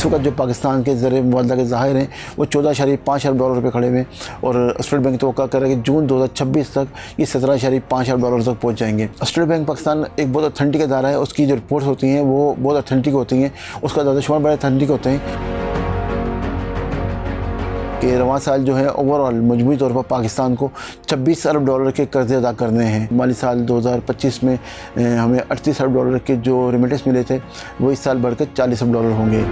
इस वक्त जो पाकिस्तान के ज़र मुबादला के ज़ाहिर हैं वो 14.5 अरब डॉलर पे खड़े हुए और स्टेट बैंक तो कर रहा है कि जून 2026 तक ये 17.5 अरब डॉलर तक पहुँच जाएंगे। स्टेट बैंक पाकिस्तान एक बहुत अथेंटिक अदारा है, उसकी जो रिपोर्ट्स होती हैं वो बहुत अथेंटिक होती हैं, उसका दायरा-ओ-शुमार बड़े अथेंटिक होते हैं कि रवां साल जो है ओवरऑल मजमूई तौर पर पाकिस्तान को 26 अरब डॉलर के कर्ज़े अदा करने हैं। माली साल 2025 में हमें 38 अरब डॉलर के जो रेमिटेंस मिले थे वो इस साल बढ़कर 40 अरब डॉलर होंगे।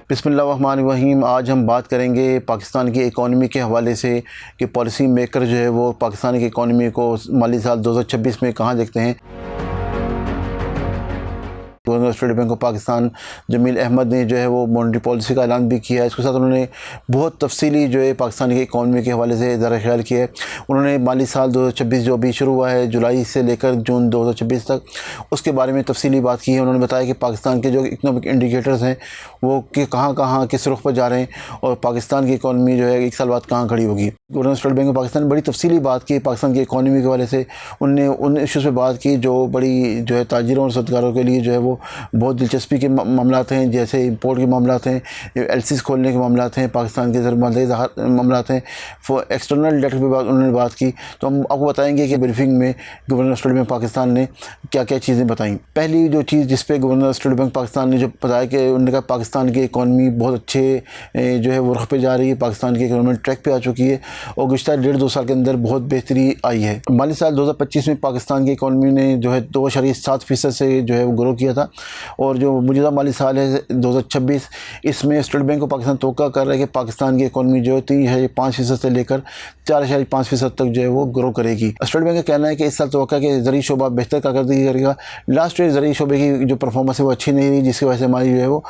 बिस्मिल्लाहिर्रहमानिर्रहीम। आज हम बात करेंगे पाकिस्तान की इकॉनमी के हवाले से कि पॉलिसी मेकर जो है वो पाकिस्तान की इकॉनमी को माली साल 2026 में कहाँ देखते हैं। Governor State Bank of Pakistan Jameel Ahmed ने जो है वो मॉनेटरी पॉलिसी का ऐलान भी किया है। इसके साथ उन्होंने बहुत तफसीली जो है पाकिस्तान की इकॉनमी के हवाले से ज़रा ख्याल किया है। उन्होंने माली साल 2026 जो अभी शुरू हुआ है जुलाई से लेकर जून 2026 तक, उसके बारे में तफसीली बात की है। उन्होंने बताया कि पाकिस्तान के जो इकनॉमिक इंडिकेटर्स हैं वो कि कहाँ किस रुख पर जा रहे हैं और पाकिस्तान की इकॉनमी जो है एक साल बाद कहाँ खड़ी होगी। Governor State Bank of Pakistan ने बड़ी तफसीली बात की पाकिस्तान की इकॉनमी के हवाले से। उनने उन इशूज़ पर बात की जो बड़ी जो है ताजिरों और सदकारों के लिए जो है वो बहुत दिलचस्पी के मामलात हैं, जैसे इंपोर्ट के मामलात हैं, एलसीज खोलने के मामलात हैं, पाकिस्तान के मामलात हैं, एक्सटर्नल डेट की बात उन्होंने बात की। तो हम आपको बताएंगे कि ब्रीफिंग में गवर्नर स्टेट बैंक पाकिस्तान ने क्या क्या चीज़ें बताई। पहली जो चीज़ जिस पे गवर्नर स्टेट बैंक पाकिस्तान ने जो बताया कि उन्होंने कहा पाकिस्तान की इकॉनमी बहुत अच्छे जो है वो रुख पे जा रही है, पाकिस्तान की इकॉनमी ट्रैक पे आ चुकी है और गुज़श्ता 1.5-2 साल के अंदर बहुत बेहतरी आई है। माली साल 2025 में पाकिस्तान की इकॉनमी ने जो है 2.7% से जो है वो ग्रो किया था और जो मौजूदा माली साल है 2026 इसमें स्टेट बैंक ऑफ पाकिस्तान तोक़ा कर रहा है कि पाकिस्तान की इकॉनमी जो है 3.5% से लेकर 4.5% तक जो है वो ग्रो करेगी। स्टेट बैंक का कहना है कि इस साल तोक़ा के ज़रिए शोबा बेहतर कारकर्दगी करेगा। लास्ट ईयर ज़रिए शोबे की जो परफॉर्मेंस है वो अच्छी नहीं रही, जिसकी वजह से हमारी जो है वो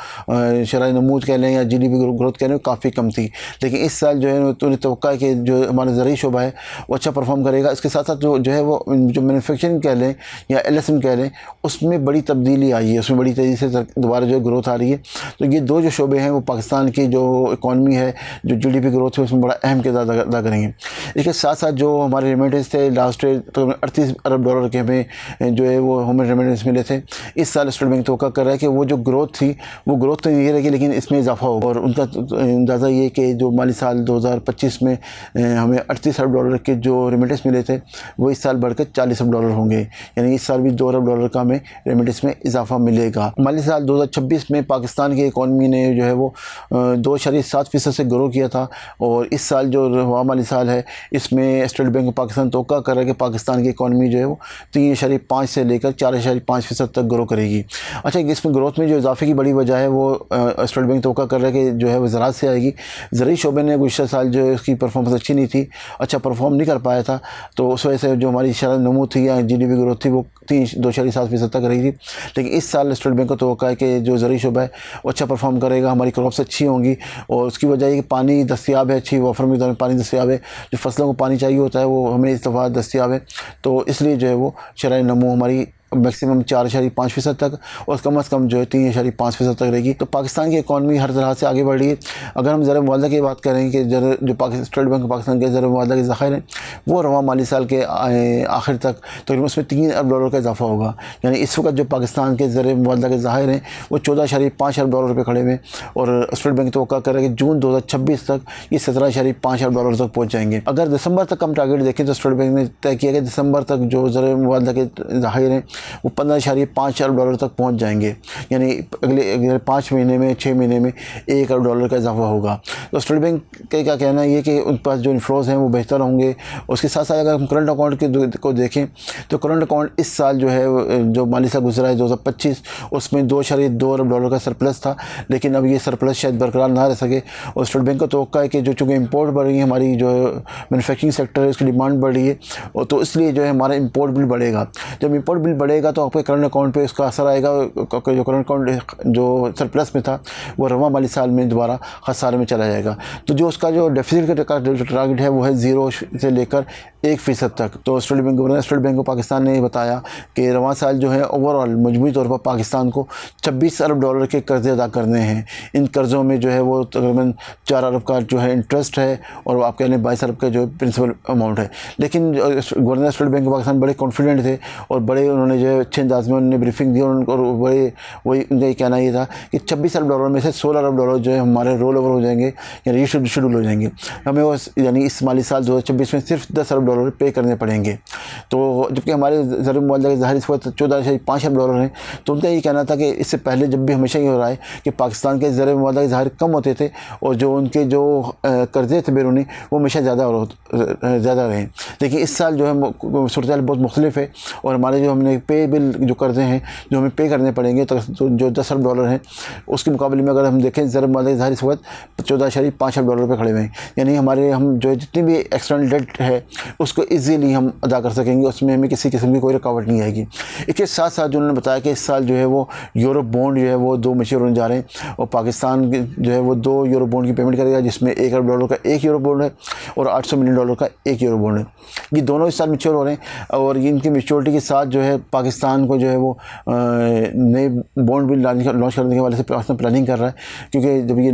शरह नमूद कह लें या GDP ग्रोथ कह लें काफ़ी कम थी। लेकिन इस साल जो है उन्हें तोक़ा है कि जो हमारा ज़रिए शोबा है वो अच्छा परफॉर्म करेगा। इसके साथ साथ जो है वो जो मैन्युफैक्चरिंग कह लें या LSM कह लें उसमें बड़ी तब्दीली आई है, उसमें बड़ी तेज़ी से दोबारा जो ग्रोथ आ रही है। तो ये दो जो शोबे हैं वो पाकिस्तान की जो इकॉनमी है जो GDP ग्रोथ है उसमें बड़ा अहम किरदार अदा करेंगे। इसके साथ साथ जो हमारे रेमिटेंस थे लास्ट ईयर तो 38 अरब डॉलर के हमें जो है वो हमें रेमिटेंस मिले थे। इस साल स्टेट बैंक तोक़ा कर रहा है कि वो जो ग्रोथ थी वो ग्रोथ तो नहीं रहेगी लेकिन इसमें इजाफा होगा और उनका अंदाज़ा ये कि जो माली साल 2025 में हमें 38 अरब डॉलर के जो रेमिटेंस मिले थे वो इस साल बढ़कर 40 अरब डॉलर होंगे, यानी इस साल भी 2 अरब डॉलर का हमें रेमिटेंस में इजाफा मिलेगा। माली साल 2026 में पाकिस्तान की इकॉनमी ने जो है वो 2.7% से ग्रो किया था और इस साल जो रवा माली साल है इसमें स्टेट बैंक ऑफ पाकिस्तान तोक़ा कर रहा है कि पाकिस्तान की इकॉनमी जो है वो 3.5 से लेकर 4.5% तक ग्रो करेगी। अच्छा, इसमें ग्रोथ में जो इजाफे की बड़ी वजह है वो स्टेट बैंक तोक़ा कर रहा है कि जो है वो ज़राअत से आएगी। ज़रूरी शोबे ने गुज़श्ता साल जो है उसकी परफॉर्मेंस अच्छी नहीं थी, अच्छा परफॉर्म नहीं कर पाया था, तो उस वजह से जो हमारी शरह नमू थी या GDP ग्रोथ थी वो 2.7% तक रही थी। लेकिन इस साल स्टेट बैंक को तोक़ा है कि जो ज़रूरी शोबा है वो अच्छा परफॉर्म करेगा, हमारी क्रॉप्स अच्छी होंगी और उसकी वजह ये कि पानी दस्तियाब है, अच्छी वाफर मिक़दार में पानी दस्तियाब है, जो फसलों को पानी चाहिए होता है वो हमें इस दफ़ा दस्तियाब है, तो इसलिए जो है वो शरह नमू हमारी मैक्सिमम 4.5% तक और कम से कम जो है 3.5% तक रहेगी। तो पाकिस्तान की इकॉनमी हर तरह से आगे बढ़ रही है। अगर हम ज़र मुबादला की बात करें कि जो स्टेट बैंक ऑफ पाकिस्तान के ज़र मुबादला के ज़खायर हैं वो रवा माली साल के आखिर तक तकरीबन उसमें 3 अरब डॉलर का इजाफा होगा, यानी इस वक्त जो पाकिस्तान के ज़र मुबादला के ज़खायर हैं वो 14.5 अरब डॉलर पर खड़े हुए और स्टेट बैंक तोक़ा कर रहा है कि जून 2026 तक ये 17.5 अरब डॉलर तक पहुँच जाएंगे। अगर दिसंबर तक हम टारगेट देखें तो स्टेट बैंक ने तय किया कि दिसंबर तक जो ज़र मुबादला के ज़खायर हैं वो 15.5 अरब डॉलर तक पहुंच जाएंगे, यानी अगले 5 महीने में 6 महीने में 1 अरब डॉलर का इजाफा होगा। तो स्टेट बैंक का क्या कहना है ये कि उनके पास जो इनफ्लोज हैं वो बेहतर होंगे। उसके साथ साथ अगर हम करंट अकाउंट को देखें तो करंट अकाउंट इस साल जो है जो माली साल गुजरा है 2025 उसमें 2.2 अरब डॉलर का सरप्लस था, लेकिन अब ये सरप्लस शायद बरकरार ना रह सके और स्टेट बैंक को तोक़ा है कि जो चूँकि इंपोर्ट बढ़ रही है, हमारी जो मैन्युफैक्चरिंग सेक्टर है उसकी डिमांड बढ़ रही है और तो इसलिए जो है हमारा इंपोर्ट बिल बढ़ेगा। जब इंपोर्ट बिल बढ़ेगा तो आपके करंट अकाउंट पे उसका असर आएगा। जो करंट अकाउंट जो सरप्लस में था वो रवा माली साल में दोबारा खसारे में चला जाएगा। तो जो उसका जो डेफिसिट का टारगेट है वो है 0 से लेकर 1% तक। तो governor State Bank of Pakistan ने बताया कि रवा साल जो है ओवरऑल मजमूई तौर पर पाकिस्तान को 26 अरब डॉलर के कर्ज़े अदा करने हैं। इन कर्ज़ों में जो है वो तकरीबन 4 अरब का जो है इंटरेस्ट है और आप कह लें 22 अरब का जो प्रिंसिपल अमाउंट है। लेकिन governor State Bank of Pakistan बड़े कॉन्फिडेंट थे और बड़े उन्होंने उन्होंने जो है अच्छे अंदाज में उन्होंने ब्रीफिंग दी और उनको वही उनका ये कहना ये था कि 26 अरब डॉलर में से 16 अरब डॉलर जो है हमारे रोल ओवर हो जाएंगे या रीशेड्यूल हो जाएंगे। हमें वो यानी इस माली साल 2026 में सिर्फ 10 अरब डॉलर पे करने पड़ेंगे। तो जबकि हमारे ज़र मुआवजा के ज़ाहिर इस वक्त 14.5 अरब डॉलर हैं। तो उनका ये कहना था कि इससे पहले जब भी हमेशा ये हो रहा है कि पाकिस्तान के ज़र मुआवजा के ज़ाहिर कम होते थे और जो उनके जो कर्जे थे बैरूनी वो हमेशा ज़्यादा रहे। लेकिन इस साल जो है सूरत बहुत मुख्तलिफ है और हमारे जो हमने पे बिल जो कर्जे हैं जो हमें पे करने पड़ेंगे तो जो 10 अरब डॉलर हैं उसके मुकाबले में अगर हम देखें ज़र मुआवजा के ज़ाहिर इस वक्त 14.5 अरब डॉलर पे खड़े हुए हैं। यानी हमारे हम जो जितनी भी एक्सटर्नल डेट है उसको ईजीली हम अदा कर सकेंगे, उसमें हमें किसी किस्म की कोई रुकावट नहीं आएगी। इसके साथ साथ जो उन्होंने बताया कि इस साल जो है वो यूरोप बॉन्ड जो है वो 2 मैच्योर होने जा रहे हैं और पाकिस्तान जो है वो 2 यूरोप बॉन्ड की पेमेंट करेगा, जिसमें 1 अरब डॉलर का 1 यूरो बॉन्ड है और 800 मिलियन डॉलर का 1 यूरो बॉन्ड है। ये दोनों इस साल मैच्योर हो रहे हैं और इनकी मैच्योरिटी के साथ जो है पाकिस्तान को जो है वो नए बॉन्ड भी लॉन्च करने के वाले से पाकिस्तान प्लानिंग कर रहा है, क्योंकि जब ये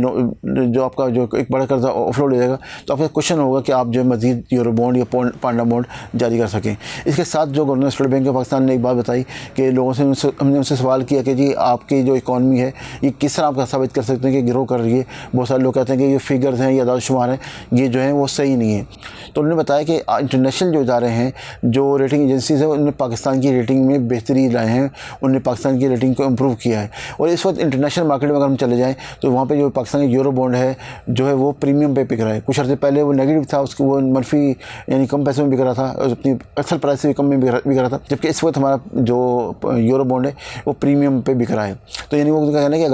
जो आपका जो एक बड़ा कर्जा ऑफलोड हो जाएगा तो आपका क्वेश्चन होगा कि आप जो है मज़ीद यूरो बॉन्ड या पांडा बॉन्ड जारी कर सकें। इसके साथ जो governor State Bank of Pakistan ने एक बात बताई कि लोगों से हमने उनसे सवाल किया कि जी आपकी जो इकॉनमी है ये किस तरह आप साबित कर सकते हैं कि ग्रो कर रही है। बहुत सारे लोग कहते हैं कि ये फिगर्स हैं या आदादशुमार हैं ये जो है वो सही नहीं है। तो उन्होंने बताया कि इंटरनेशनल जो इदारे हैं जो रेटिंग एजेंसीज़ हैं उन्होंने पाकिस्तान की रेटिंग में बेहतरी लाए हैं, उन्होंने पाकिस्तान की रेटिंग को इम्प्रूव किया है। और इस वक्त इंटरनेशनल मार्केट में अगर हम चले जाएँ तो वहाँ पर जो पाकिस्तान की यूरो बॉन्ड है जो है वो प्रीमियम पे बिक रहा है। कुछ अर्से पहले वो नेगेटिव था, उसको वो मनफी यानी कम पैसे में बिक रहा था और अपनी असल प्राइस से भी कम में बिक रहा था, जबकि इस वक्त हमारा जो यूरो बॉन्ड है वो प्रीमियम पे बिक रहा है। तो यानी वो कहना है कि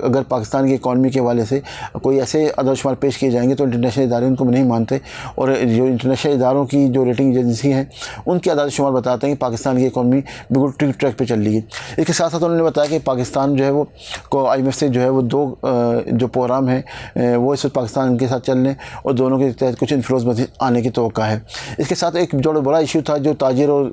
अगर पाकिस्तान की इकॉनमी के हवाले से कोई ऐसे आदादशुमार पेश किए जाएंगे तो इंटरनेशनल इदारे उनको नहीं मानते और जो इंटरनेशनल इदारों की जो रेटिंग एजेंसी हैं उनके आदादशुमार बताते हैं कि पाकिस्तान की इकॉनमी बिल्कुल ठीक ट्रैक पर चल रही है। इसके साथ साथ उन्होंने बताया कि पाकिस्तान जो है वो IMF से जो है वो 2 जो प्रोग्राम है वो इस वक्त पाकिस्तान के साथ चलने और दोनों के तहत कुछ इन्फ्लोज मज़ीद आने की तवक्का है। इसके साथ एक जो बड़ा इशू था जो ताजिर और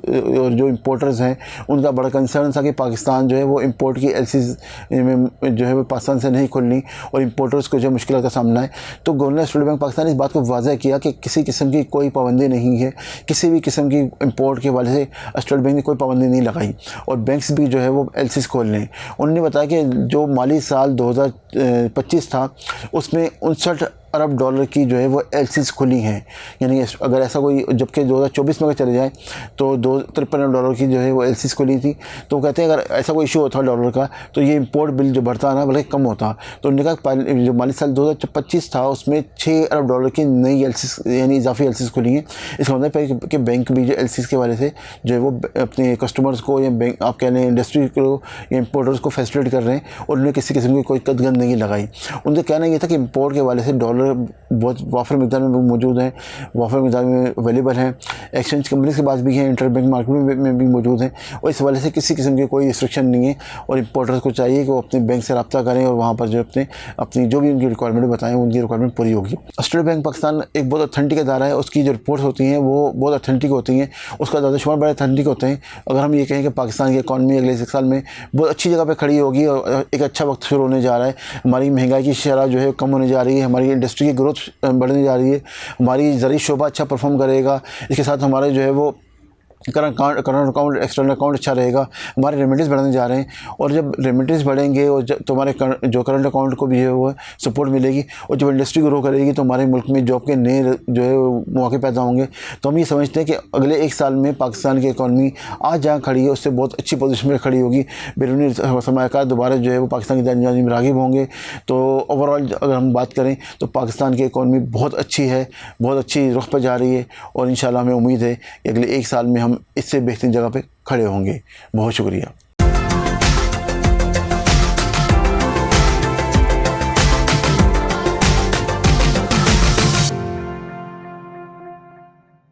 जो इम्पोर्टर्स हैं उनका बड़ा कंसर्न था कि पाकिस्तान जो है वो इम्पोर्ट की LCs में जो है वो पाकिस्तान से नहीं खुलनी और इम्पोर्टर्स को जो मुश्किल का सामना है। तो गवर्नर स्टेट बैंक पाकिस्तान ने इस बात को वाज़ह किया कि किसी किस्म की कोई पाबंदी नहीं है, किसी भी किस्म की इम्पोर्ट के हवाले से स्टेट बैंक ने कोई पाबंदी नहीं लगाई और बैंक्स भी जो है वो LCs खोल लें। उन्होंने बताया कि जो माली साल 2025 था उसमें 59 अरब डॉलर की जो है वो LCs खुली हैं। यानी अगर ऐसा कोई जबकि 2024 में अगर चले जाए तो 53 अरब डॉलर की जो है वो LCs खुली थी। तो वो कहते हैं अगर ऐसा कोई इशू होता डॉलर का तो ये इंपोर्ट बिल जो बढ़ता ना बल्कि कम होता। तो उन्होंने कहा जो माली साल 2025 था उसमें 6 अरब डॉलर की नई LCs यानी इजाफी LCs खुली हैं। इसका मतलब है कि बैंक भी जो LCs के वाले से जो है वो अपने कस्टमर्स को या बैंक आप कह लें इंडस्ट्री को या इम्पोर्टर्स को फैसिलिटेट कर रहे हैं और उन्हें किसी किस्म की कोई कदगंद नहीं लगाई। उनका कहना ये था कि इम्पोर्ट के वाले से डॉलर बहुत वाफर मिकदार में मौजूद हैं, वाफर मिकदार में अवेलेबल हैं, एक्सचेंज कंपनीज के पास भी हैं, इंटरबैंक मार्केट में भी मौजूद हैं और इस हवाले से किसी किस्म की कोई रिस्ट्रिक्शन नहीं है और इम्पोर्टर्स को चाहिए कि वो अपने बैंक से रब्ता करें और वहाँ पर जो अपनी जो भी उनकी रिक्वायरमेंट बताएं उनकी रिक्वायरमेंट पूरी होगी। स्टेट बैंक पाकिस्तान एक बहुत ऑथेंटिक इदारा है, उसकी जो रिपोर्ट्स होती हैं वो बहुत ऑथेंटिक होती हैं, उसका दादाशुमार बड़े ऑथेंटिक होते हैं। अगर हम ये कहें कि पाकिस्तान की इकॉनमी अगले 1 साल में बहुत अच्छी जगह पर खड़ी होगी और एक अच्छा वक्त शुरू होने जा रहा है, हमारी महंगाई की शरह जो है कम होने जा रही है, हमारी इंडस्ट्री की ग्रोथ बढ़ने जा रही है, हमारी ज़रिए शोबा अच्छा परफॉर्म करेगा, इसके साथ हमारे जो है वो करंट अकाउंट एक्सटर्नल अकाउंट अच्छा रहेगा, हमारे रेमिटेंस बढ़ने जा रहे हैं और जब रेमिटेंस बढ़ेंगे और तो हमारे जो करंट अकाउंट को भी जो है वो सपोर्ट मिलेगी और जब इंडस्ट्री ग्रो करेगी तो हमारे मुल्क में जॉब के नए जो है मौके पैदा होंगे। तो हम ये समझते हैं कि अगले 1 साल में पाकिस्तान की इकॉनमी आज जहाँ खड़ी है उससे बहुत अच्छी पोजीशन में खड़ी होगी, बैरूनी सरमायाकार दोबारा जो है वो पाकिस्तान की दानियानी में राग़िब होंगे। तो ओवरऑल अगर हम बात करें तो पाकिस्तान की इकॉनमी बहुत अच्छी है, बहुत अच्छी रुख पर जा रही है और इंशाल्लाह हमें उम्मीद है कि अगले 1 साल में हम इससे बेहतरीन जगह पे खड़े होंगे। बहुत शुक्रिया।